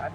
Right,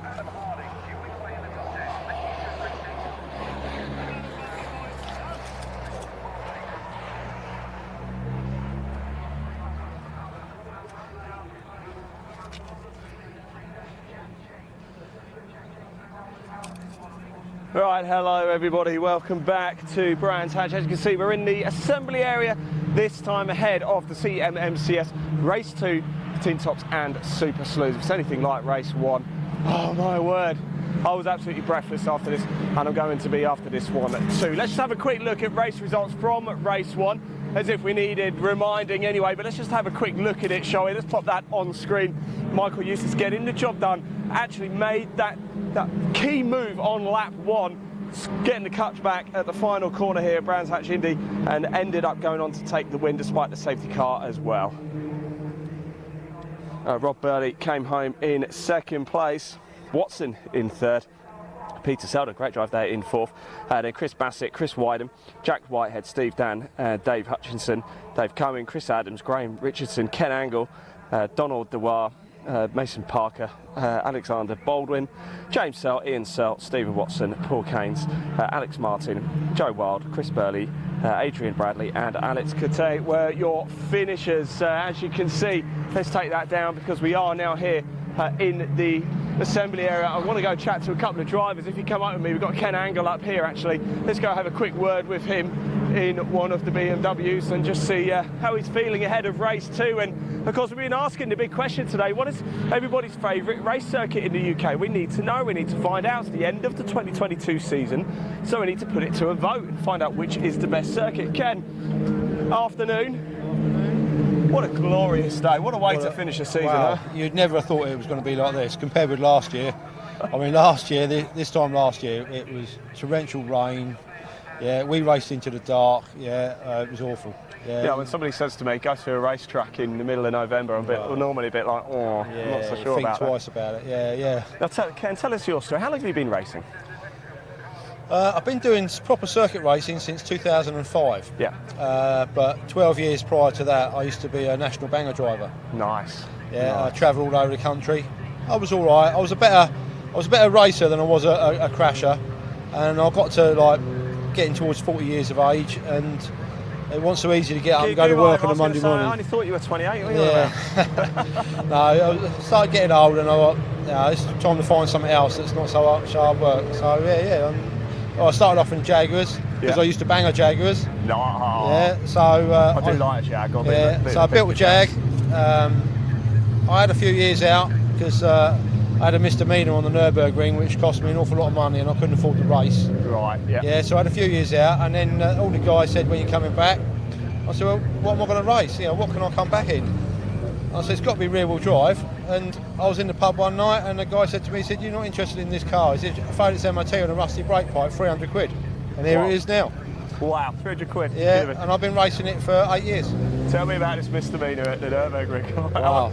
hello everybody, welcome back to Brands Hatch. As you can see, we're in the assembly area, this time ahead of the CMMCS Race 2, TinTops and Super Saloons. If it's anything like Race 1, oh my word, I was absolutely breathless after this, and I'm going to be after this one too. Let's just have a quick look at race results from Race 1, as if we needed reminding anyway, but let's just have a quick look at it, shall we? Let's pop that on screen. Michael Eustace getting the job done, actually made that key move on lap 1, getting the cutback at the final corner here at Brands Hatch Indy, and ended up going on to take the win despite the safety car as well. Rob Birley came home in second place, Watson in third, Peter Selden, great drive there, in fourth. Then Chris Bassett, Chris Wyden, Jack Whitehead, Steve Dan, Dave Hutchinson, Dave Cumming, Chris Adams, Graham Richardson, Ken Angell, Donald Dewar, Mason Parker, Alexander Baldwin, James Sell, Ian Sell, Stephen Watson, Paul Keynes, Alex Martin, Joe Wild, Chris Birley, Adrian Bradley and Alex Cote were your finishers. As you can see, let's take that down because we are now here in the assembly area. I want to go chat to a couple of drivers. If you come up with me, we've got Ken Angell up here actually. Let's go have a quick word with him in one of the BMWs and just see how he's feeling ahead of race 2. And of course, we've been asking the big question today, what is everybody's favourite race circuit in the UK? We need to know, we need to find out. It's the end of the 2022 season, so we need to put it to a vote and find out which is the best circuit. Ken, afternoon. What a glorious day. What a way to finish a season, wow. huh? You'd never have thought it was going to be like this compared with last year. I mean, last year, this time last year, it was torrential rain. Yeah, we raced into the dark. Yeah, it was awful. Yeah, when somebody says to me, go to a racetrack in the middle of November, I'm normally a bit like, oh, I'm not so sure about that. Think twice about it, yeah. Now, Ken, tell us your story. How long have you been racing? I've been doing proper circuit racing since 2005. Yeah. But 12 years prior to that, I used to be a national banger driver. Nice. Yeah, nice. I travelled all over the country. I was all right. I was a better racer than I was a crasher, and I got to like getting towards 40 years of age, and it wasn't so easy to get up and go to work on a Monday morning. I only thought you were 28. Yeah. No, I started getting old, and I thought, it's time to find something else that's not so hard work. So I started off in Jaguars because I used to bang a Jaguars. No. Yeah. So I do like a Jag. So I built a Jag. I had a few years out because I had a misdemeanor on the Nürburgring, which cost me an awful lot of money, and I couldn't afford to race. Right. Yeah. Yeah. So I had a few years out, and then all the guys said, "When you're coming back?" I said, "Well, what am I going to race? What can I come back in?" I said, "It's got to be rear-wheel drive." And I was in the pub one night, and the guy said to me, he said, "You're not interested in this car?" He said, "I phoned its MOT on a rusty brake pipe, 300 quid. And here it is now. Wow, 300 quid. Yeah, and I've been racing it for 8 years. Tell me about this misdemeanor at the Nürburgring. Wow.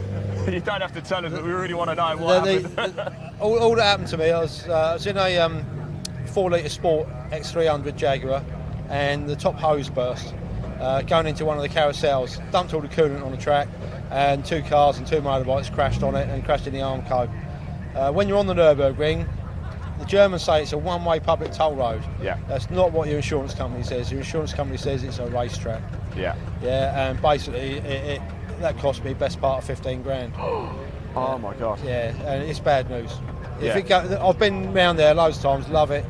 You don't have to tell us, but we really want to know what happened. All that happened to me, I was in a 4-litre Sport X300 Jaguar, and the top hose burst. Going into one of the carousels, dumped all the coolant on the track, and 2 cars and 2 motorbikes crashed on it and crashed in the Armco. When you're on the Nürburgring, the Germans say it's a one-way public toll road. Yeah. That's not what your insurance company says. Your insurance company says it's a racetrack. Yeah. Yeah, and basically that cost me best part of 15 grand. Oh my God. Yeah, and it's bad news. I've been round there loads of times, love it.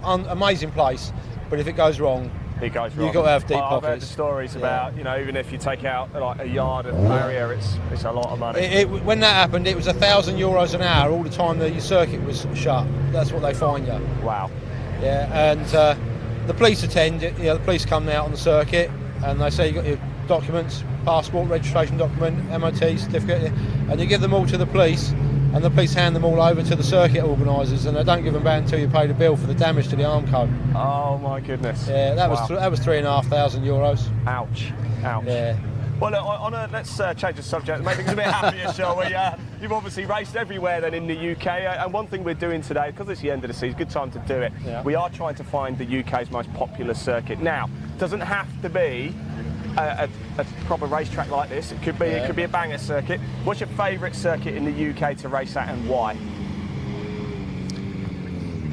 Amazing place, but if it goes wrong, it goes wrong. You've got to have deep I've pockets. heard the stories about, even if you take out like a yard of barrier, it's a lot of money. When that happened, it was €1,000 an hour all the time that your circuit was shut. That's what they fine you. Wow. Yeah, and the police attend. The police come out on the circuit, and they say you got your documents, passport, registration document, MOT certificate, and you give them all to the police. And the police hand them all over to the circuit organisers, and they don't give them back until you pay the bill for the damage to the Armco. Oh my goodness! Yeah, that was €3,500. Ouch! Ouch! Yeah. Well, look, let's change the subject, make things a bit happier, shall we? You've obviously raced everywhere then in the UK, and one thing we're doing today, because it's the end of the season, good time to do it. Yeah. We are trying to find the UK's most popular circuit. Now, it doesn't have to be a proper racetrack like this. It could be a banger circuit. What's your favourite circuit in the UK to race at, and why?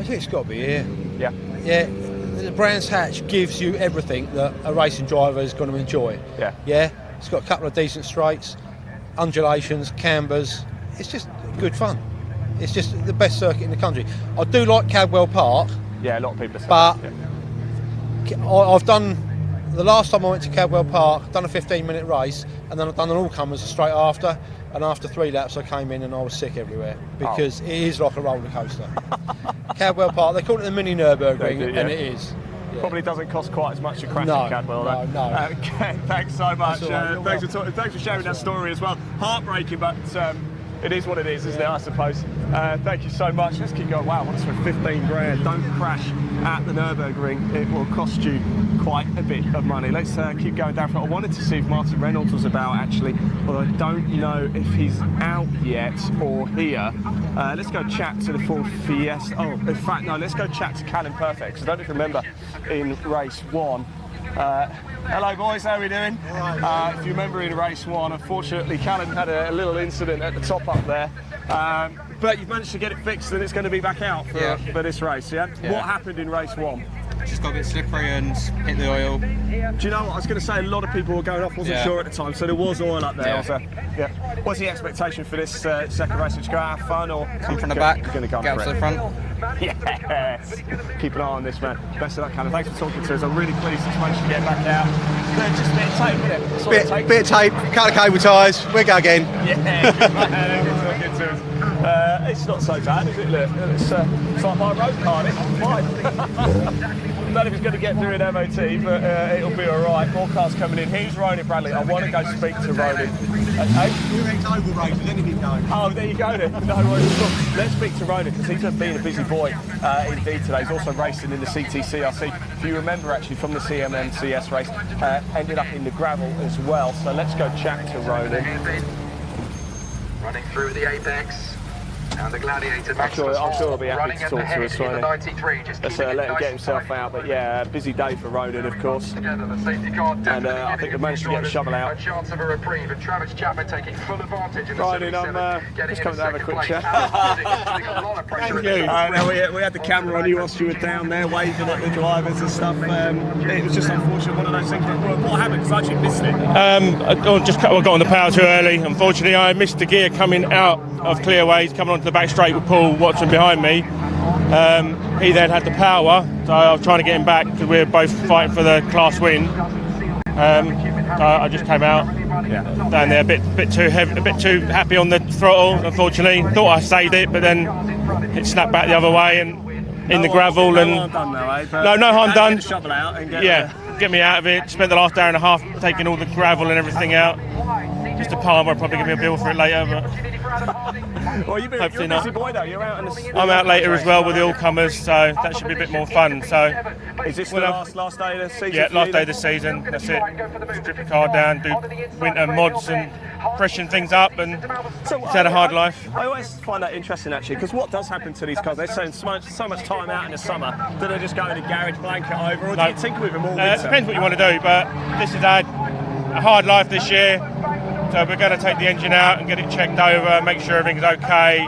I think it's got to be here. Yeah. Yeah. The Brands Hatch gives you everything that a racing driver is going to enjoy. Yeah. Yeah. It's got a couple of decent straights, undulations, cambers. It's just good fun. It's just the best circuit in the country. I do like Cadwell Park. Yeah, a lot of people are saying but that, yeah. I've done, the last time I went to Cadwell Park, done a 15-minute race, and then I've done an all-comers straight after, and after 3 laps I came in and I was sick everywhere, because it is like a roller coaster. Cadwell Park, they call it the mini Nürburgring, do, yeah. and it is. Yeah. Probably doesn't cost quite as much to crash No, in Cadwell. no. Okay, thanks so much. Right, Thanks for sharing that story as well. Heartbreaking, but it is what it is, isn't it, I suppose. Thank you so much. Let's keep going. Wow, what's for 15 grand? Don't crash at the Nürburgring. It will cost you quite a bit of money. Let's keep going down. I wanted to see if Martin Reynolds was about, actually, but I don't know if he's out yet or here. Let's go chat to the Ford Fiesta. Oh, in fact, no, let's go chat to Callum Perfect, because I don't know if you remember in race 1. Hello boys, how are we doing? If you remember in race 1, unfortunately Callum had a little incident at the top up there, but you've managed to get it fixed and it's going to be back out for this race, yeah? What happened in race 1? Just got a bit slippery and hit the oil. Do you know what, I was going to say a lot of people were going off, wasn't sure at the time, so there was oil up there. What's the expectation for this second race? Did you go out have fun or? Come from the back, you're going to get up to the front. Yes! Keep an eye on this, man. Best of luck, Callum. Thanks for talking to us. I'm really pleased that you managed to get back out. Just a bit of tape, isn't it? That's what it takes. Bit of tape, couple of cable ties, we go again. Yeah, good man. Good talking to us. It's not so bad, is it? Look, it's like my road card. It's fine. I don't know if he's going to get through an MOT, but it'll be all right. More cars coming in. Here's Ronan Bradley. I want to go speak to Ronan. We're ex-oval races, anything going. Oh, there you go then. No worries at all. Let's speak to Ronan, because he's been a busy boy indeed today. He's also racing in the CTCRC. If you remember, actually, from the CMMCS race, ended up in the gravel as well. So let's go chat to Ronan. Running through the apex. And the Gladiator I'm sure he'll be happy to talk to us. Let's let him get himself out. But yeah, busy day for Ronan, of course. And I think they've managed to get the shovel out. Ronan, I'm just coming to have a quick chat. Thank you. We had the camera on you whilst you were down there waving at the drivers and stuff. It was just unfortunate, one of those things. What happened? Because I actually missed it. I got on the power too early. Unfortunately, I missed the gear coming out of Clearways, coming onto the back straight with Paul Watson behind me. He then had the power, so I was trying to get him back because we were both fighting for the class win. I just came out down there a bit too heavy, a bit too happy on the throttle. Unfortunately, thought I saved it, but then it snapped back the other way and in the gravel. And no harm done, though, eh? No harm done. Get the shovel out and get me out of it. Spent the last hour and a half taking all the gravel and everything out. Just a palm, I'll probably give me a bill for it later, but well, you're a busy boy though. You're out in the I'm out later as well with the all-comers, so that should be a bit more fun. So, is this the last day of the season? Yeah, last day of the season. That's it. Strip the car down, do winter mods and freshen things up, and it's had a hard life. I always find that interesting actually, because what does happen to these cars? They spend so much time out in the summer that they just go in a garage, blanket over, or do you tinker with them all winter? It depends what you want to do, but this has had a hard life this year. So we're going to take the engine out and get it checked over, make sure everything's okay,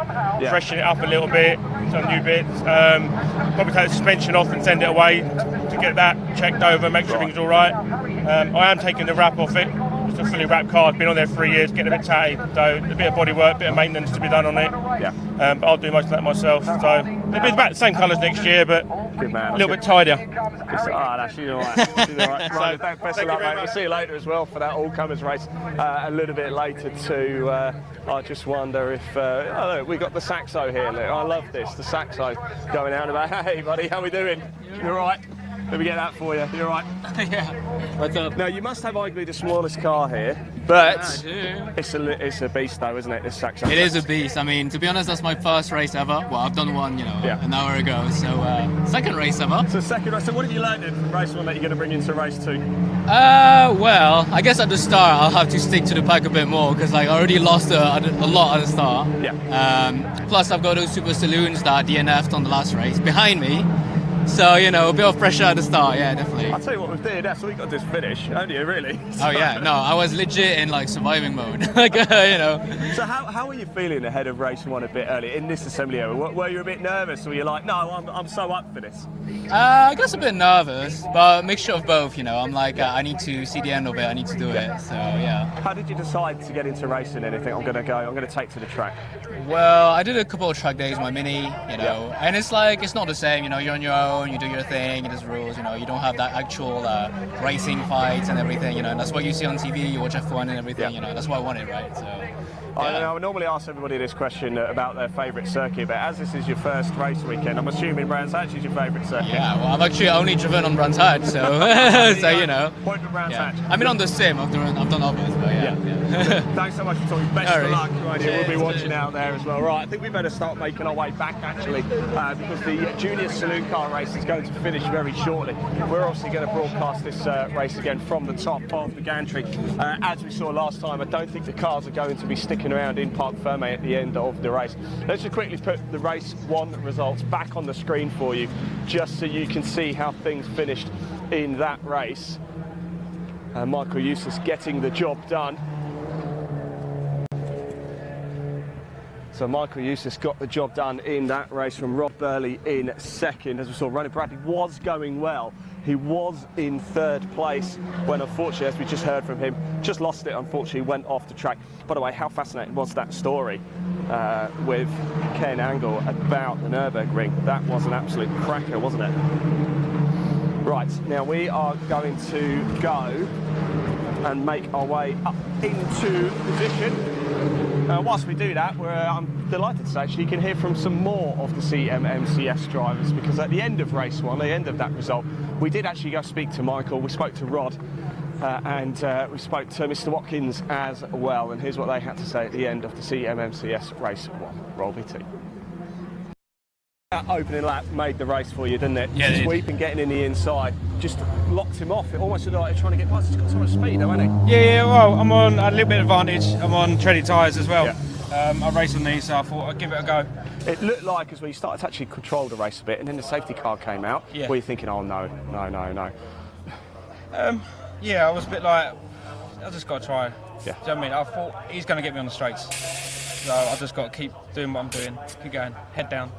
freshen it up a little bit, some new bits. Probably take the suspension off and send it away to get that checked over, make sure everything's all right. I am taking the wrap off it. It's a fully wrapped car. It's been on there 3 years, getting a bit tatty. So a bit of body work, a bit of maintenance to be done on it. But I'll do most of that myself. So it'll be about the same colours next year, but good man. A little bit tidier. She's all right. She's all right. Right, best of luck, mate. We'll see you later as well for that all-comers race. A little bit later too. I just wonder if look, we got the Saxo here. Look, I love this. The Saxo going out about. Hey, buddy, how we doing? You all right? Let me get that for you. You all right? Yeah. What's up? Now you must have arguably the smallest car here, but yeah, I do. It's a beast though, isn't it? This Saxo. It is a beast. I mean, to be honest, that's my first race ever. Well, I've done one, an hour ago. So second race ever. So second race. So what have you learned from race 1 that you're going to bring into race 2? Well, I guess at the start I'll have to stick to the pack a bit more because I already lost a lot at the start. Yeah. Plus I've got those Super Saloons that DNF'd on the last race behind me. So, you know, a bit of pressure at the start, yeah, definitely. I'll tell you what we've done, that's all we got to finish, haven't you, really? Oh, yeah, no, I was legit in, like, surviving mode, like, you know. So how are you feeling ahead of race 1 a bit early in this assembly area? Were you a bit nervous, or were you like, no, I'm so up for this? I guess a bit nervous, but a mixture of both, you know. I'm like, I need to see the end of it, I need to do it, so, yeah. How did you decide to get into racing and anything? I'm going to take to the track? Well, I did a couple of track days, my Mini, you know, and it's like, it's not the same, you know, you're on your own, you do your thing, there's rules, you know, you don't have that actual racing fights and everything, you know, and that's what you see on TV, you watch F1 and everything, you know, that's what I wanted, right, so... I would normally ask everybody this question about their favourite circuit, but as this is your first race weekend, I'm assuming Brands Hatch is your favourite circuit. Yeah, well, I've actually only driven on Brands Hatch, so so you know. Point for Brands Hatch. I mean, on the sim, I've done others, but yeah. Thanks so much for talking. Best of luck, right? We'll be watching out there as well. Right, I think we better start making our way back actually, because the junior saloon car race is going to finish very shortly. We're obviously going to broadcast this race again from the top of the gantry. As we saw last time, I don't think the cars are going to be sticking around in Parc Ferme at the end of the race. Let's just quickly put the race 1 results back on the screen for you, just so you can see how things finished in that race. Michael Eustace getting the job done. So Michael Eustace got the job done in that race from Rob Birley in 2nd. As we saw, Ronnie Bradley was going well. He was in 3rd place when, unfortunately, as we just heard from him, just lost it, unfortunately, went off the track. By the way, how fascinating was that story with Ken Angell about the Nürburgring? That was an absolute cracker, wasn't it? Right, now we are going to go and make our way up into position. Whilst we do that, I'm delighted to say actually you can hear from some more of the CMMCS drivers, because at the end of race 1, the end of that result, we did actually go speak to Michael, we spoke to Rod, and we spoke to Mr. Watkins as well, and here's what they had to say at the end of the CMMCS race 1. Roll BT. That opening lap made the race for you, didn't it? Yeah, Sweeping, getting in the inside, just locked him off. It almost looked like he was trying to get past. He's got so much speed though, hasn't he? Yeah, well, I'm on a little bit of advantage. I'm on treaded tyres as well. Yeah. I race on these, so I thought I'd give it a go. It looked like as we started to actually control the race a bit, and then the safety car came out. Yeah. Were you thinking, oh no. Yeah, I was a bit like, I just got to try. Yeah. Do you know what I mean? I thought he's going to get me on the straights. So I just got to keep doing what I'm doing, keep going, head down.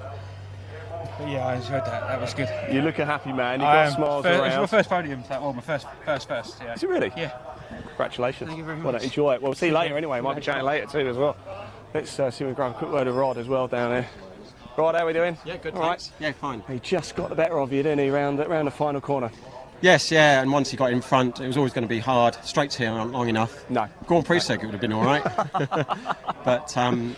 But yeah, I enjoyed that. That was good. You look a happy man. You've got smiles around. It's my first podium. Well, my first. Yeah. Is it really? Yeah. Congratulations. Thank you very much. Well, enjoy it. Well, we'll see you later anyway. Might be chatting later too as well. Let's see if we can grab a quick word of Rod as well down there. Rod, how are we doing? Yeah, good. All Thanks. right. Yeah, fine. He just got the better of you, didn't he, round the final corner? Yes, yeah, and once he got in front, it was always going to be hard. Straight to him, long enough. No. Grand Prix circuit would have been all right. But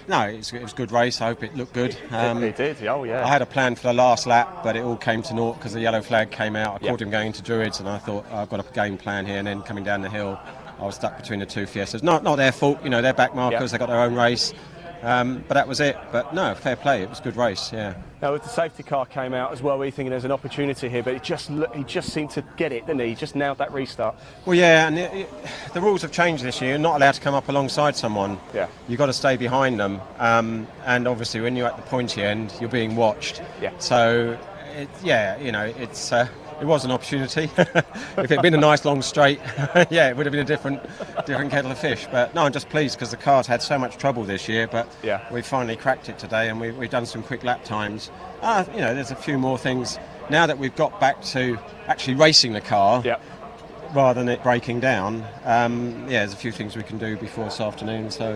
no, it was a good race. I hope it looked good. It did, oh yeah. I had a plan for the last lap, but it all came to naught because the yellow flag came out. I caught him going into Druids, and I thought, I've got a game plan here. And then coming down the hill, I was stuck between the two Fiestas. Not their fault, you know, they're back markers, they got their own race. But that was it. But no, fair play. It was a good race, yeah. Now, with the safety car came out as well, we're thinking there's an opportunity here, but he just seemed to get it, didn't he? He just nailed that restart. Well, yeah, and the rules have changed this year. You're not allowed to come up alongside someone. Yeah. You've got to stay behind them. And obviously, when you're at the pointy end, you're being watched. Yeah. So, it was an opportunity. If it had been a nice long straight, yeah, it would have been a different kettle of fish. But no, I'm just pleased because the car's had so much trouble this year. But we finally cracked it today, and we've done some quick lap times. There's a few more things now that we've got back to actually racing the car. Yep. Rather than it breaking down. There's a few things we can do before this afternoon. So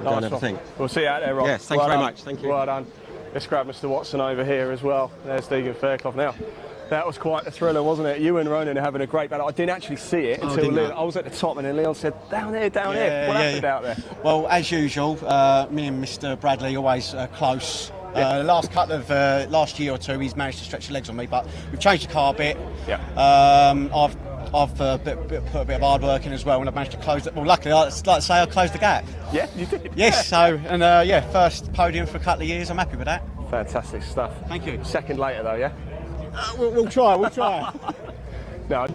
we'll go and have a think. We'll see you out there, Rob. Yes, thanks very much. Thank you. Well done. Let's grab Mr. Watson over here as well. There's Deegan Fairclough now. That was quite a thriller, wasn't it? You and Ronan are having a great battle. I didn't actually see it until I was at the top, and then Leon said, down here. What happened out there? Well, as usual, me and Mr. Bradley always close. The last couple of last year or two, he's managed to stretch the legs on me, but we've changed the car a bit. Yeah. I've put a bit of hard work in as well, and I've managed to close it. Well, luckily, like to say, I closed the gap. Yeah, you did. Yes. First podium for a couple of years. I'm happy with that. Fantastic stuff. Thank you. Second later, though, yeah. We'll try. No.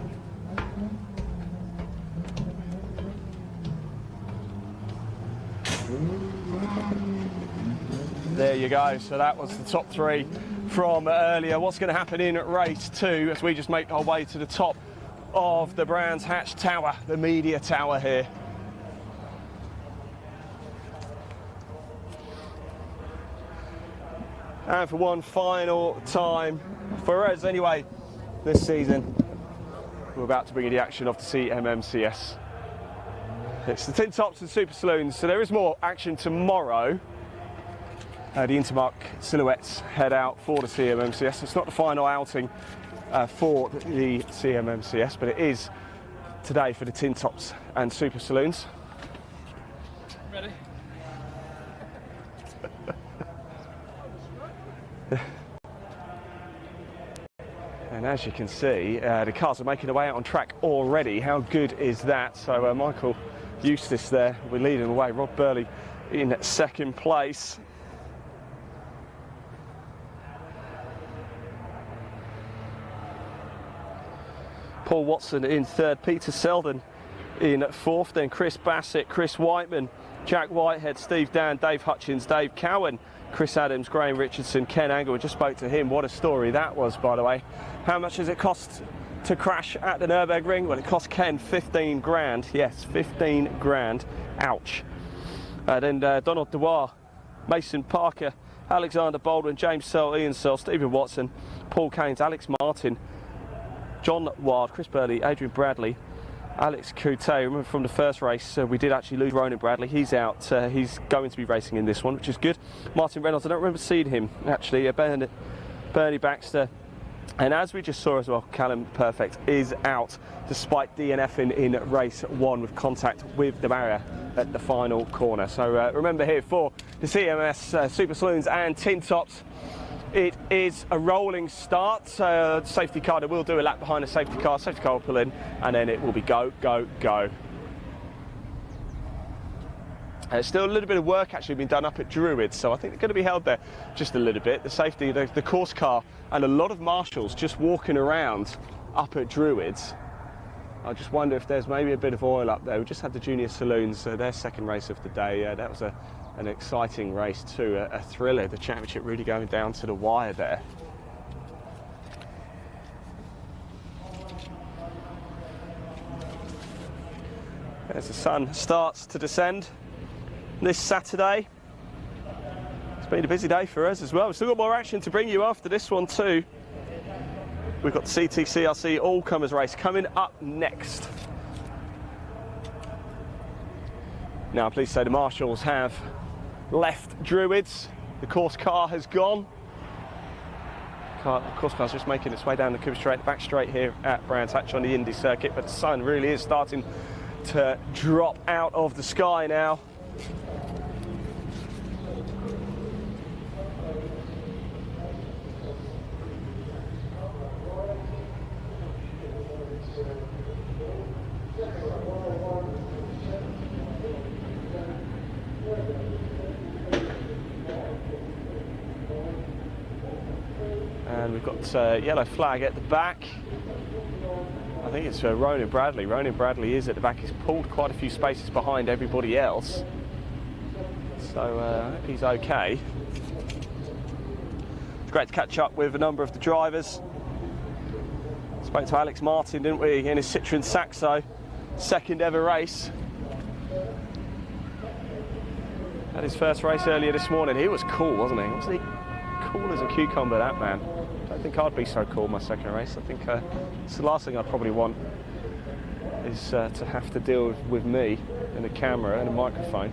There you go. So that was the top three from earlier. What's going to happen in race 2 as we just make our way to the top of the Brands Hatch Tower, the media tower here. And for one final time, for us anyway, this season, we're about to bring you the action of the CMMCS. It's the TinTops and Super Saloons, so there is more action tomorrow. The Intermarque silhouettes head out for the CMMCS. It's not the final outing for the CMMCS, but it is today for the TinTops and Super Saloons. Ready? And as you can see, the cars are making their way out on track already. How good is that? So Michael Eustace there will be leading the way. Rob Birley in second place. Paul Watson in third, Peter Selden in fourth, then Chris Bassett, Chris Whiteman, Jack Whitehead, Steve Dan, Dave Hutchins, Dave Cowan, Chris Adams, Graham Richardson, Ken Angell. We just spoke to him. What a story that was, by the way. How much does it cost to crash at the Nürburgring? Well, it cost Ken 15 grand. Yes, 15 grand. Ouch. Then Donald Dewar, Mason Parker, Alexander Baldwin, James Searle, Ian Searle, Stephen Watson, Paul Keynes, Alex Martin, John Ward, Chris Birley, Adrian Bradley, Alex Coutet. Remember from the first race, we did actually lose Ronan Bradley. He's out. He's going to be racing in this one, which is good. Martin Reynolds, I don't remember seeing him, actually. Bernie Baxter. And as we just saw as well, Callum Perfect is out, despite DNFing in race 1 with contact with the barrier at the final corner. So remember here for the CMS Super Saloons and TinTops, it is a rolling start. Safety car, they will do a lap behind the safety car. Safety car will pull in, and then it will be go, go, go. There's still a little bit of work actually being done up at Druids, so I think they're going to be held there just a little bit. The safety, the course car, and a lot of marshals just walking around up at Druids. I just wonder if there's maybe a bit of oil up there. We just had the Junior Saloons, their second race of the day. That was an exciting race too, a thriller. The championship really going down to the wire there. As the sun starts to descend this Saturday. It's been a busy day for us as well. We've still got more action to bring you after this one too. We've got the CTCRC All-Comers race coming up next. Now, I'm pleased to say the marshals have left Druids. The course car has gone. The course car's just making its way down the Cooper Straight, back straight here at Brands Hatch on the Indy circuit, but the sun really is starting to drop out of the sky now. And we've got a yellow flag at the back. I think it's Ronan Bradley. Ronan Bradley is at the back. He's pulled quite a few spaces behind everybody else. So he's okay. It's great to catch up with a number of the drivers. Spoke to Alex Martin, didn't we, in his Citroen Saxo. Second ever race. Had his first race earlier this morning. He was cool, wasn't he? Wasn't he cool as a cucumber, that man? I don't think I'd be so cool my second race. I think it's the last thing I'd probably want is to have to deal with me and a camera and a microphone.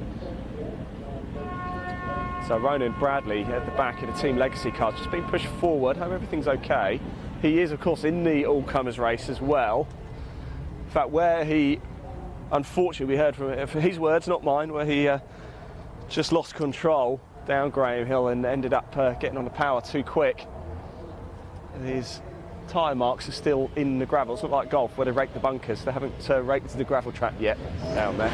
So Ronan Bradley at the back of the Team Legacy car, just being pushed forward. Hope everything's okay. He is, of course, in the all-comers race as well. In fact, where he, unfortunately, we heard from his words, not mine, where he just lost control down Graham Hill and ended up getting on the power too quick. His tyre marks are still in the gravel. It's not like golf where they rake the bunkers. They haven't raked the gravel trap yet down there.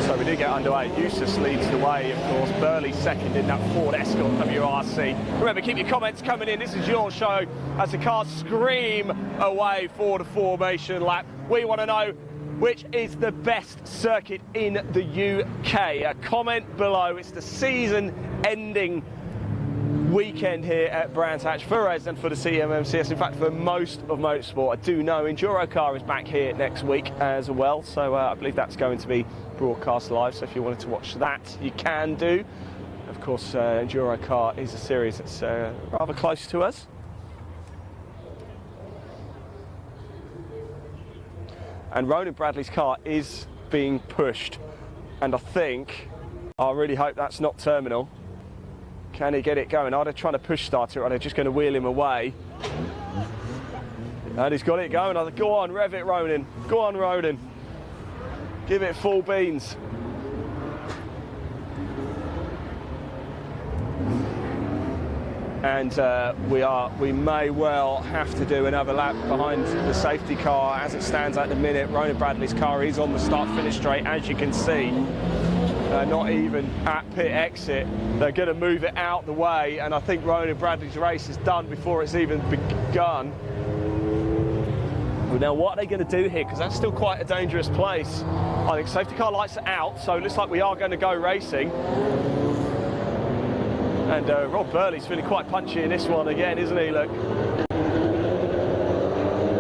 So we do get underway. Eustace leads the way, of course. Birley second in that Ford Escort WRC. Remember, keep your comments coming in. This is your show as the cars scream away for the formation lap. We want to know which is the best circuit in the UK. A comment below. It's the season-ending weekend here at Brands Hatch for us and for the CMMCS. In fact, for most of motorsport. I do know Enduro Car is back here next week as well, so I believe that's going to be broadcast live, so if you wanted to watch that, you can do. Of course, Enduro Car is a series that's rather close to us. And Ronan Bradley's car is being pushed, and I really hope that's not terminal. Can he get it going? Are they trying to push start it, or are they just going to wheel him away? And he's got it going. Go on, rev it, Ronan. Go on, Ronan. Give it full beans. And we may well have to do another lap behind the safety car as it stands at the minute. Ronan Bradley's car is on the start-finish straight, as you can see. Not even at pit exit. They're going to move it out the way, and I think Ronan Bradley's race is done before it's even begun. Now, what are they going to do here? Because that's still quite a dangerous place. I think safety car lights are out, so it looks like we are going to go racing. And Rob Birley's feeling quite punchy in this one again, isn't he? Look.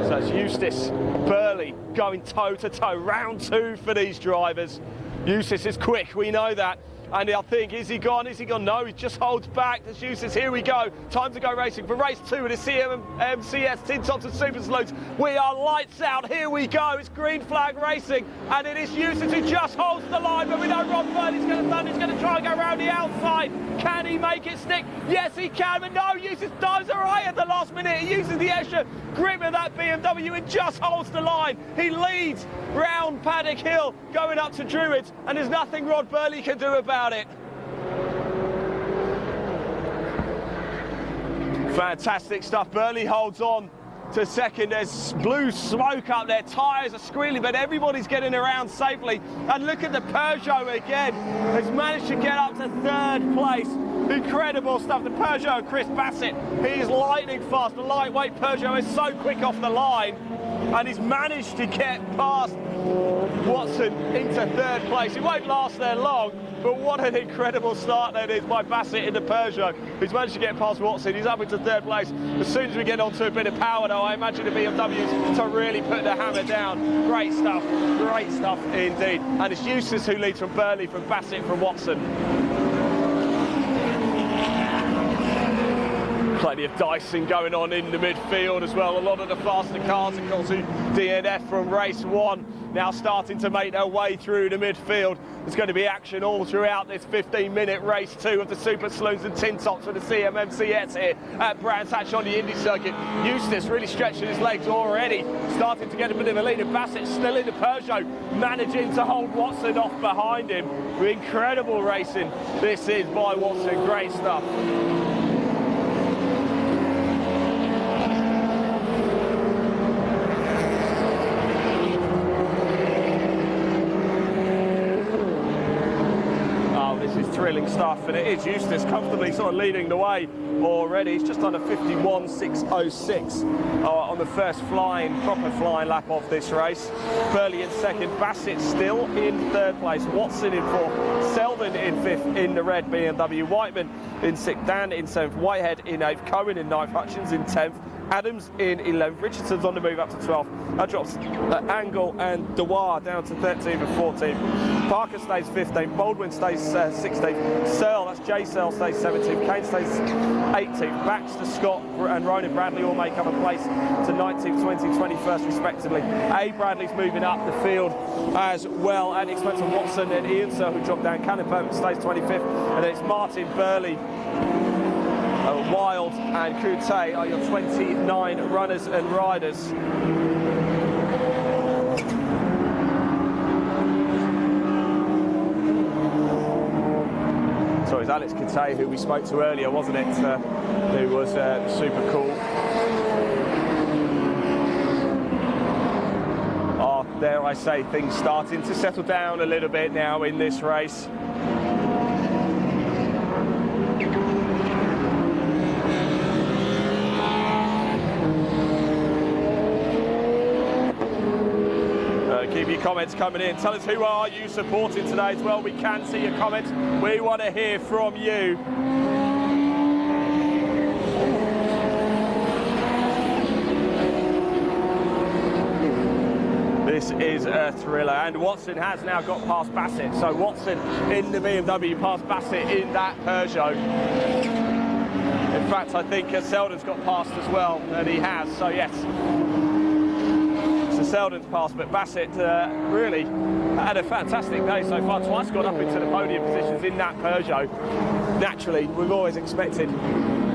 So it's Eustace, Birley going toe-to-toe. Round two for these drivers. Eustace is quick, we know that. And I think, is he gone? Is he gone? No, he just holds back. There's Eustace. Here we go. Time to go racing for race 2 of the CMMCS TinTops and Super Saloons. We are lights out. Here we go. It's green flag racing. And it is Eustace who just holds the line. But we know Rob Birley's going to thunder. He's going to try and go around the outside. Can he make it stick? Yes, he can. But no, Eustace dives away at the last minute. He uses the extra grip of that BMW and just holds the line. He leads round Paddock Hill going up to Druids. And there's nothing Rod Birley can do about it. Fantastic stuff. Burley holds on to second. There's blue smoke up there. Tyres are squealing, but everybody's getting around safely. And look at the Peugeot again. Has managed to get up to third place. Incredible stuff. The Peugeot, Chris Bassett, he is lightning fast. The lightweight Peugeot is so quick off the line. And he's managed to get past Watson into third place. It won't last there long, but what an incredible start that is by Bassett in the Peugeot. He's managed to get past Watson. He's up into third place. As soon as we get onto a bit of power, though, I imagine the BMWs to really put the hammer down. Great stuff indeed. And it's Eustace who leads from Birley, from Bassett, from Watson. Plenty of dicing going on in the midfield as well. A lot of the faster cars, of course, who DNF from race 1, now starting to make their way through the midfield. There's going to be action all throughout this 15-minute race 2 of the Super Saloons and TinTops for the CMMCS here at Brands Hatch on the Indy circuit. Eustace really stretching his legs already, starting to get a bit of a lead. And Bassett still in the Peugeot, managing to hold Watson off behind him. Incredible racing this is by Watson. Great stuff. Thrilling stuff, and it is Eustace comfortably sort of leading the way already. He's just done a 51.606 on the first proper flying lap of this race. Birley in second, Bassett still in third place, Watson in fourth, Selden in fifth in the red BMW, Whiteman in sixth, Dan in seventh, Whitehead in eighth, Cohen in ninth, Hutchins in 10th, Adams in 11th, Richardson's on the move up to 12th. That drops Angell and Dewar down to 13th and 14th. Parker stays 15th, Baldwin stays 16th, Searle, that's Jay Searle, stays 17th, Kane stays 18th, Baxter, Scott and Ronan Bradley all make up a place to 19th, 20th, 21st respectively. A. Bradley's moving up the field as well at the expense of Watson and Ian Searle, who dropped down. Cannon Perkins stays 25th, and then it's Martin, Birley, Wild and Coutet are your 29 runners and riders. So it's Alex Coutet, who we spoke to earlier, wasn't it? Who was super cool. Dare I say, things starting to settle down a little bit now in this race. Keep your comments coming in. Tell us who are you supporting today as well. We can see your comments. We want to hear from you. a thriller. And Watson has now got past Bassett. So Watson in the BMW past Bassett in that Peugeot. In fact, I think Selden's got past as well, and he has. So yes, so Selden's passed, but Bassett really had a fantastic day so far. Twice got up into the podium positions in that Peugeot. Naturally, we've always expected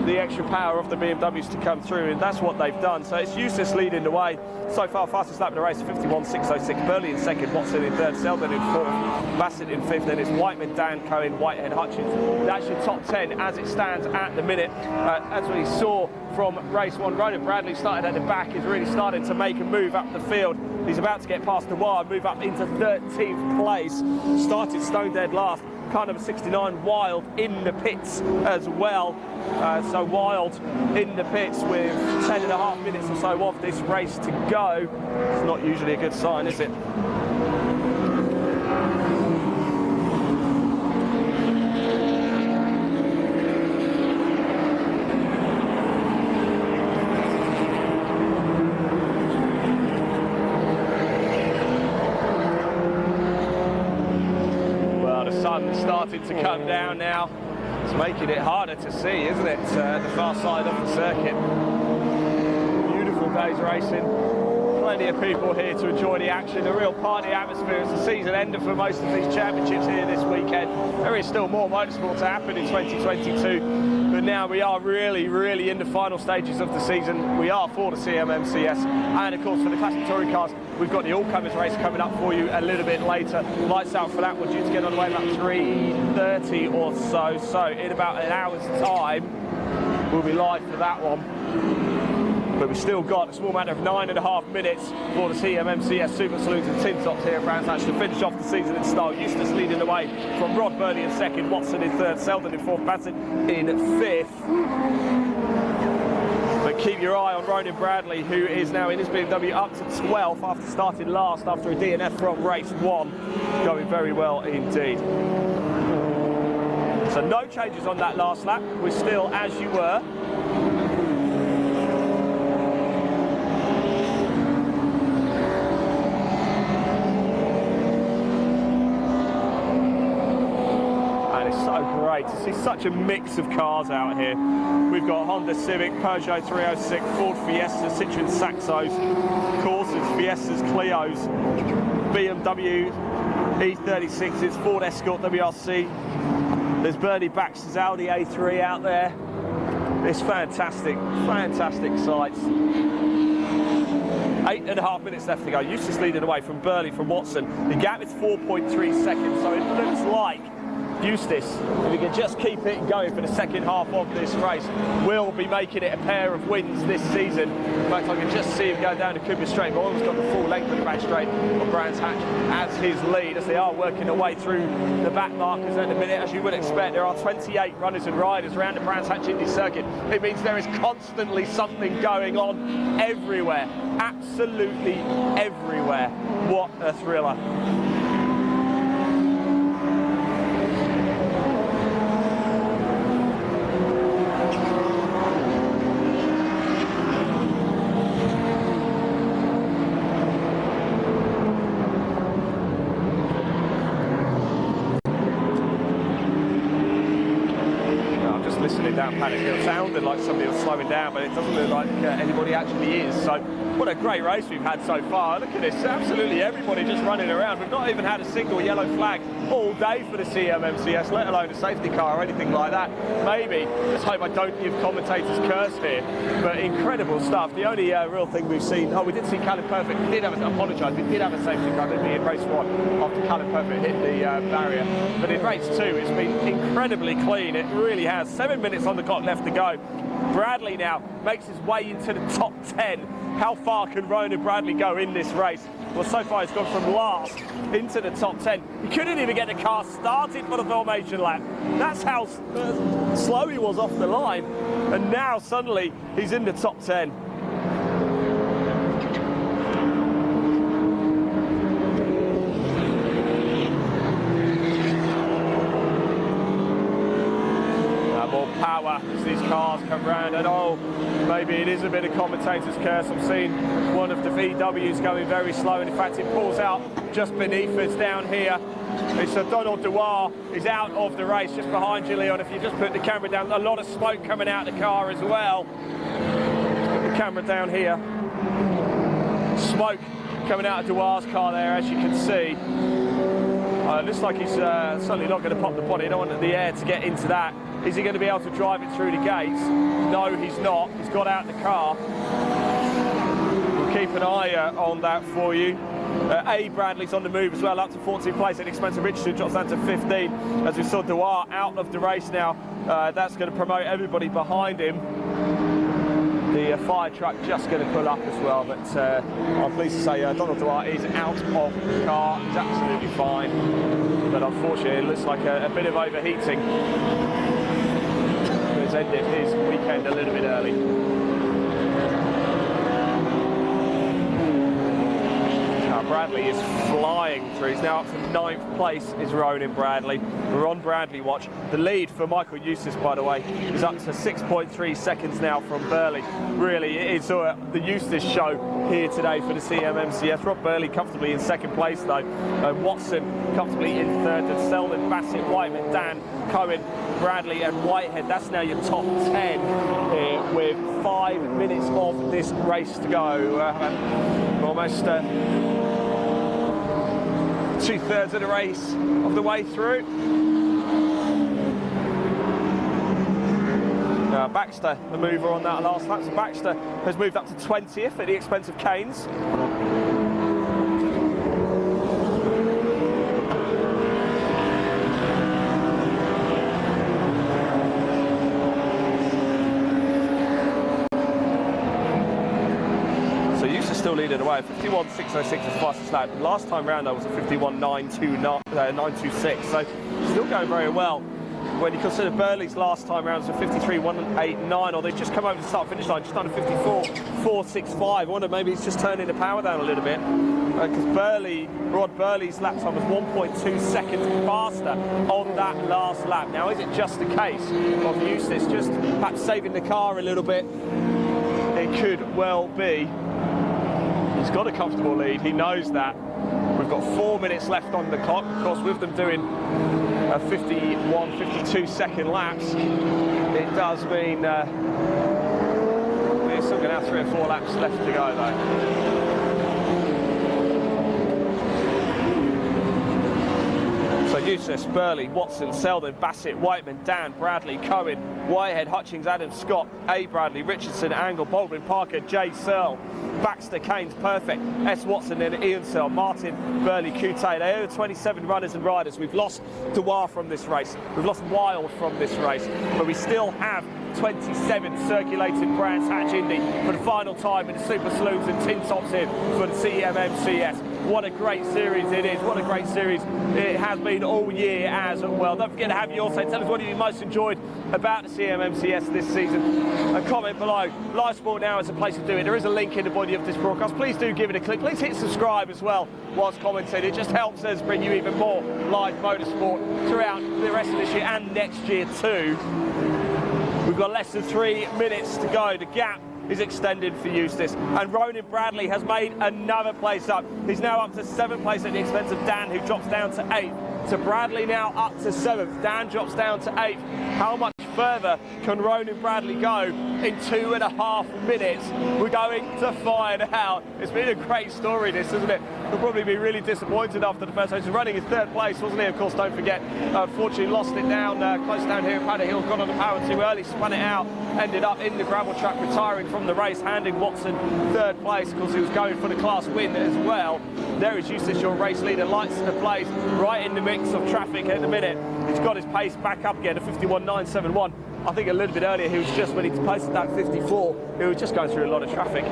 the extra power of the BMWs to come through, and that's what they've done. So it's Eustace leading the way. So far, fastest lap of the race, 51.606. Burley in second, Watson in third, Selden in fourth, Bassett in fifth. Then it's Whiteman, Dan, Cohen, Whitehead, Hutchins. That's your top 10 as it stands at the minute. As we saw from race one, Ronan Bradley started at the back, is really starting to make a move up the field. He's about to get past the wire, move up into 13th place. Started stone dead last. Car number 69, Wild, in the pits as well. So Wild in the pits with 10.5 minutes or so of this race to go. It's not usually a good sign, is it? Starting to come down now. It's making it harder to see, isn't it? The far side of the circuit. Beautiful day's racing. Plenty of people here to enjoy the action. A real party atmosphere. It's the season ender for most of these championships here this weekend. There is still more motorsport to happen in 2022, but now we are really in the final stages of the season. We are for the CMMCS, and of course for the classic touring cars, we've got the all-comers race coming up for you a little bit later. Lights out for that. We're due to get on the way about 3:30 or so. So in about an hour's time, we'll be live for that one. But we've still got a small matter of 9.5 minutes for the CMMCS Super Saloons and TinTops here at Brands Hatch to finish off the season in style. Eustace leading the way from Rod Birley in second, Watson in third, Selden in fourth, Mattison in fifth. But keep your eye on Ronan Bradley, who is now in his BMW up to 12th after starting last after a DNF from race one. Going very well indeed. So no changes on that last lap. We're still as you were. Great to see such a mix of cars out here. We've got Honda Civic, Peugeot 306, Ford Fiesta, Citroen Saxos, Corsas, Fiestas, Clios, BMW E36s, Ford Escort WRC. There's Bernie Baxter's Audi A3 out there. It's fantastic sights. 8.5 minutes left to go. Eustace leading away from Burley from Watson. The gap is 4.3 seconds, so it looks like Eustace, if he can just keep it going for the second half of this race, will be making it a pair of wins this season. In fact, I can just see him go down to Cooper Straight, but almost got the full length of the back straight of Brands Hatch as his lead, as they are working their way through the back markers at the minute. As you would expect, there are 28 runners and riders around the Brands Hatch Indy circuit. It means there is constantly something going on everywhere, absolutely everywhere. What a thriller. Down paddock, it sounded like somebody was slowing down, but it doesn't look like anybody actually is. So what a great race we've had so far. Look at this, absolutely everybody just running around. We've not even had a single yellow flag all day for the CMMCS, let alone a safety car or anything like that. Maybe, let's hope I don't give commentators curse here, but incredible stuff. The only real thing we've seen, we did see Callum Perfect, we did have a safety car, didn't we, in race one after Callum Perfect hit the barrier. But in race two, it's been incredibly clean, it really has. 7 minutes on the clock left to go. Bradley now makes his way into the top 10. How far can Ronan Bradley go in this race? Well, so far he's gone from last into the top 10. He couldn't even get the car started for the formation lap. That's how slow he was off the line. And now suddenly he's in the top 10. power as these cars come round, and oh, maybe it is a bit of commentator's curse. I'm seeing one of the VWs going very slow, and in fact it pulls out just beneath us down here. It's Donald Dewar is out of the race just behind you, Leon. If you just put the camera down, a lot of smoke coming out of the car as well. Put the camera down here. Smoke coming out of Dewar's car there, as you can see. Looks like he's certainly not going to pop the body. I don't want the air to get into that. Is he going to be able to drive it through the gates? No, he's not. He's got out the car. We'll keep an eye on that for you. A. Bradley's on the move as well, up to 14th place at the expense of Richardson, drops down to 15. As we saw Dewar out of the race now, that's going to promote everybody behind him. The fire truck just going to pull up as well, but I'm pleased to say Donald Dewar is out of the car. He's absolutely fine, but unfortunately it looks like a bit of overheating. He's ended his weekend a little bit early. Bradley is flying through. He's now up to 9th place, is Ronan Bradley. We're on Bradley watch. The lead for Michael Eustace, by the way, is up to 6.3 seconds now from Birley. Really, it is the Eustace show here today for the CMMCS. Rob Birley comfortably in 2nd place, though. Watson comfortably in 3rd, and Selden, Bassett, Whiteman, Dan, Cohen, Bradley and Whitehead. That's now your top 10 here with 5 minutes of this race to go. Almost 2/3 of the race of the way through. Baxter, the mover on that last lap. So Baxter has moved up to 20th at the expense of Keynes. Still leading away. 51.606 is fastest lap. Last time round that was a 51.926, so still going very well. When you consider Birley's last time round was a 53.189, or they've just come over the start finish line just under 54.465. I wonder maybe he's just turning the power down a little bit, because Rod Birley's lap time was 1.2 seconds faster on that last lap. Now, is it just a case of Eustace just perhaps saving the car a little bit? It could well be. He's got a comfortable lead, he knows that. We've got 4 minutes left on the clock. Of course, with them doing 51, 52 second laps, it does mean we're still going to have 3 or 4 laps left to go, though. So Eustace, Birley, Watson, Selden, Bassett, Whiteman, Dan, Bradley, Cohen, Whitehead, Hutchings, Adams, Scott, A. Bradley, Richardson, Angell, Baldwin, Parker, J. Searle, Baxter, Keynes, Perfect, S. Watson, and Ian Searle, Martin, Birley, Q. Taylor. They are 27 runners and riders. We've lost Dewar from this race. We've lost Wild from this race, but we still have 27 circulated Brands Hatch Indy for the final time in the Super Saloons and TinTops here for the CMMCS. What a great series it is. What a great series it has been all year as well. Don't forget to have you also tell us what you most enjoyed about the CMMCS this season. And comment below. Live Sport Now is a place to do it. There is a link in the body of this broadcast. Please do give it a click. Please hit subscribe as well whilst commenting. It just helps us bring you even more live motorsport throughout the rest of this year and next year too. We've got less than 3 minutes to go. The gap is extended for Eustace, and Ronan Bradley has made another place up. He's now up to 7th place at the expense of Dan, who drops down to 8th. So Bradley now up to 7th. Dan drops down to 8th. How much further can Ronan Bradley go in 2.5 minutes? We're going to find out. It's been a great story, this, isn't it? He'll probably be really disappointed after the first race. He's running in 3rd place, wasn't he? Of course, don't forget. Unfortunately, lost it down close down here at Padder Hill. Got on the power too early, spun it out. Ended up in the gravel truck, retiring from the race, handing Watson 3rd place because he was going for the class win as well. There is Eustace, your race leader, lights the place, right in the mix of traffic at the minute. He's got his pace back up again to 51.971. I think a little bit earlier he was just, when he posted that 54, he was just going through a lot of traffic.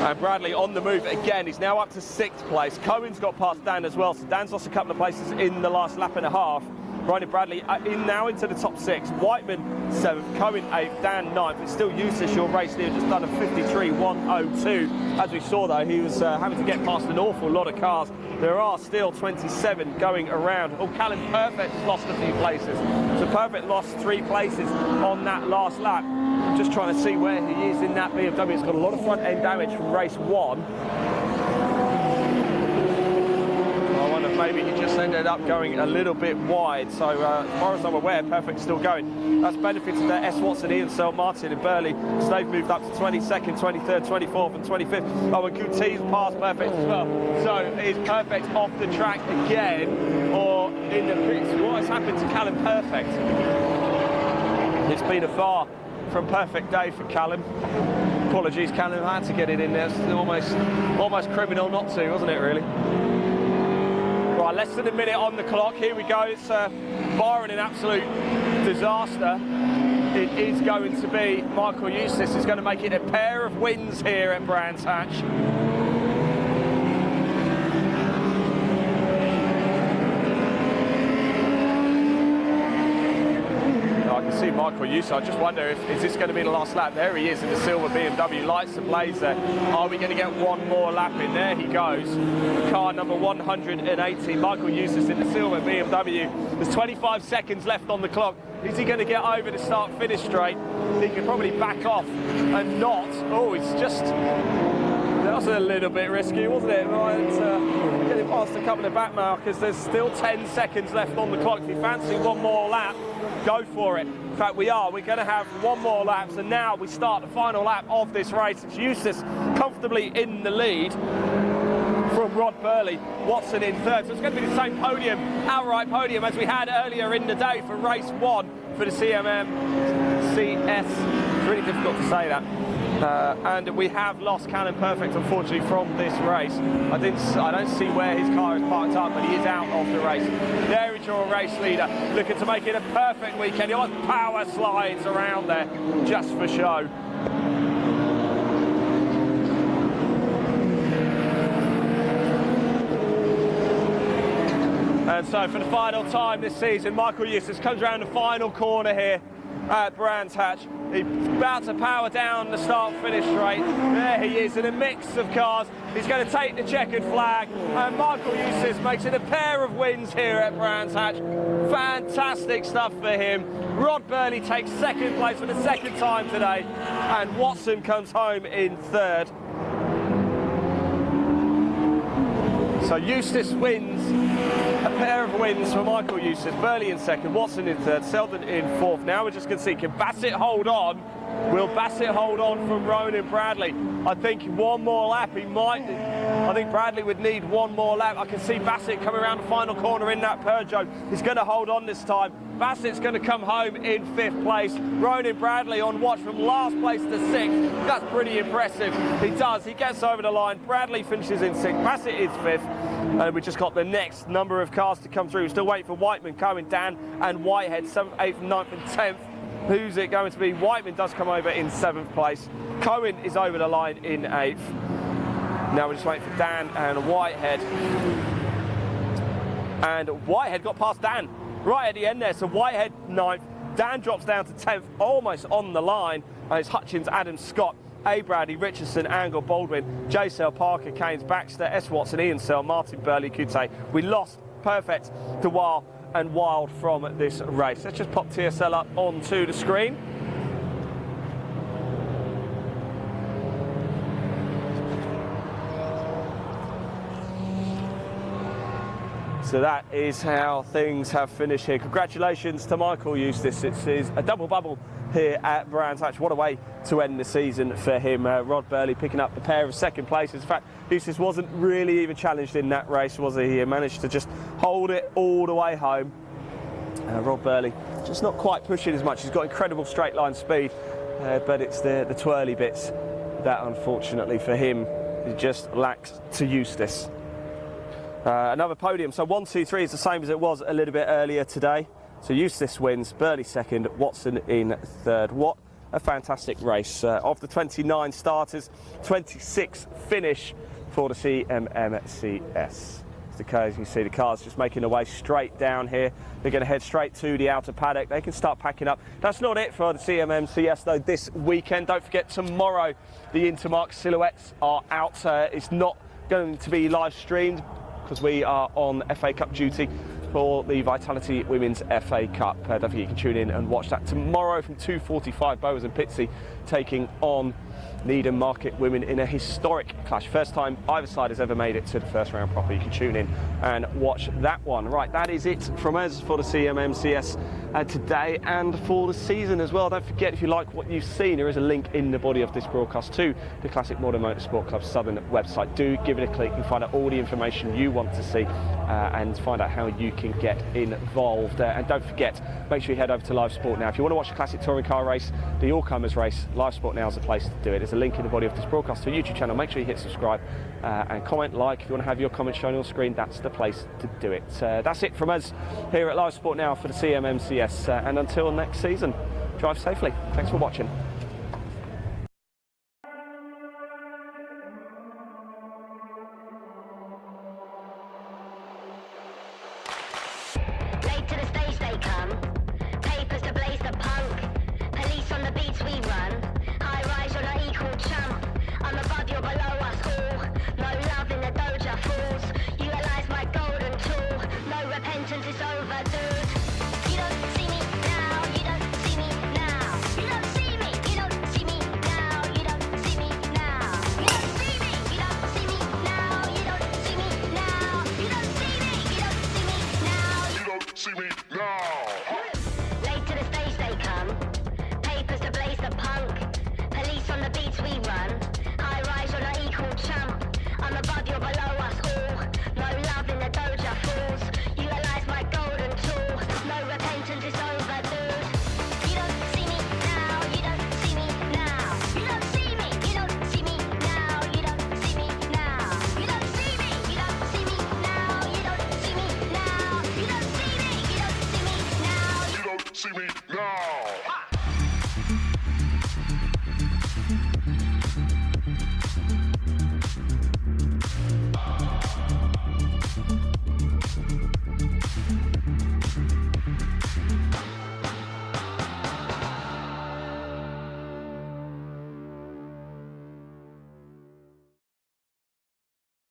And Bradley on the move again. He's now up to 6th place. Cohen's got past Dan as well, so Dan's lost a couple of places in the last lap and a half. Ronan Bradley in now into the top 6. Whiteman 7th, Cohen 8th, Dan 9th. It's still Eustace, your race leader, just done a 53.102. As we saw though, he was having to get past an awful lot of cars. There are still 27 going around. Oh, Callum Perfect has lost a few places. So Perfect lost 3 places on that last lap. Just trying to see where he is in that BMW. It's got a lot of front end damage from race 1. I wonder if maybe he just ended up going a little bit wide. So as far as I'm aware, Perfect's still going. That's benefited to S. Watson, Ian Searle, Martin and Birley. So they've moved up to 22nd, 23rd, 24th and 25th. Oh, and Coutie's passed Perfect as well. So is Perfect off the track again or in the pits? What has happened to Callum Perfect? It's been a far from perfect day for Callum. Apologies, Callum, I had to get it in there. It's almost criminal not to, wasn't it, really? Right, less than a minute on the clock. Here we go. It's barring an absolute disaster. It is going to be Michael Eustace is going to make it a pair of wins here at Brands Hatch. I can see Michael Eustace. I just wonder if is this going to be the last lap. There he is in the silver BMW, lights ablaze there. Are we going to get one more lap in? There he goes. Car number 180, Michael Eustace in the silver BMW. There's 25 seconds left on the clock. Is he going to get over the start-finish straight? He could probably back off and not. Oh, it's just... That was a little bit risky, wasn't it? Right, getting past a couple of back markers. There's still 10 seconds left on the clock. If you fancy one more lap, go for it. In fact, we are. We're going to have one more lap. So now we start the final lap of this race. It's Eustace comfortably in the lead from Rod Birley. Watson in 3rd. So it's going to be the same podium, outright podium, as we had earlier in the day for race 1 for the CMMCS. It's really difficult to say that. And we have lost Callum Perfect, unfortunately, from this race. I don't see where his car is parked up, but he is out of the race. There is your race leader, looking to make it a perfect weekend. He almost power slides around there, just for show. And so for the final time this season, Michael Eustace comes around the final corner here at Brands Hatch. He's about to power down the start-finish straight. There he is in a mix of cars. He's going to take the checkered flag. And Michael Eustace makes it a pair of wins here at Brands Hatch. Fantastic stuff for him. Rod Birley takes 2nd place for the 2nd time today. And Watson comes home in 3rd. So Eustace wins, a pair of wins for Michael Eustace. Burley in 2nd, Watson in 3rd, Selden in 4th. Now we're just going to see, can Bassett hold on? Will Bassett hold on from Ronan Bradley? I think one more lap he might. I think Bradley would need one more lap. I can see Bassett coming around the final corner in that Peugeot. He's going to hold on this time. Bassett's going to come home in 5th place. Ronan Bradley on watch from last place to 6th. That's pretty impressive. He does. He gets over the line. Bradley finishes in 6th. Bassett is 5th. And we just got the next number of cars to come through. We're still waiting for Whiteman, Cohen, Dan and Whitehead, 7th, 8th, 9th and 10th. Who's it going to be? Whiteman does come over in 7th place. Cohen is over the line in 8th. Now we're just waiting for Dan and Whitehead. And Whitehead got past Dan right at the end there. So Whitehead 9th. Dan drops down to 10th, almost on the line. And it's Hutchins, Adams, Scott, A. Bradley, Richardson, Angell, Baldwin, J. Searle, Parker, Keynes, Baxter, S. Watson, Ian Searle, Martin, Birley, Coutie. We lost Perfect, DeWile and Wild from this race. Let's just pop TSL up onto the screen. So that is how things have finished here. Congratulations to Michael Eustace. It is a double bubble here at Brands Hatch. What a way to end the season for him. Rod Birley picking up a pair of 2nd places. In fact, Eustace wasn't really even challenged in that race, was he? He managed to just hold it all the way home. Rod Birley just not quite pushing as much. He's got incredible straight line speed, but it's the twirly bits that, unfortunately for him, he just lacks to Eustace. Another podium. So 1, 2, 3 is the same as it was a little bit earlier today. So Eustace wins, Birley 2nd, Watson in 3rd. What a fantastic race. Of the 29 starters, 26 finish for the CMMCS. as you can see, the cars just making their way straight down here. They're going to head straight to the outer paddock. They can start packing up. That's not it for the CMMCS though this weekend. Don't forget, tomorrow the Intermarque silhouettes are out. It's not going to be live streamed because we are on FA Cup duty for the Vitality Women's FA Cup. Don't forget you can tune in and watch that tomorrow from 2:45. Bowers and Pitsy taking on Needham Market Women in a historic clash. First time either side has ever made it to the first round proper. You can tune in and watch that one. Right, that is it from us for the CMMCS today and for the season as well. Don't forget, if you like what you've seen, there is a link in the body of this broadcast to the Classic Modern Motorsport Club Southern website. Do give it a click and find out all the information you want to see and find out how you can get involved. And don't forget, make sure you head over to Live Sport Now. If you want to watch the classic touring car race, the all-comers race, Live Sport Now is the place to do it. There's a link in the body of this broadcast to a YouTube channel. Make sure you hit subscribe and comment, like. If you want to have your comments shown on screen, that's the place to do it. That's it from us here at Live Sport Now for the CMMCS. And until next season, drive safely. Thanks for watching. Late to the stage they come, papers to blaze the punk, police on the beats we run.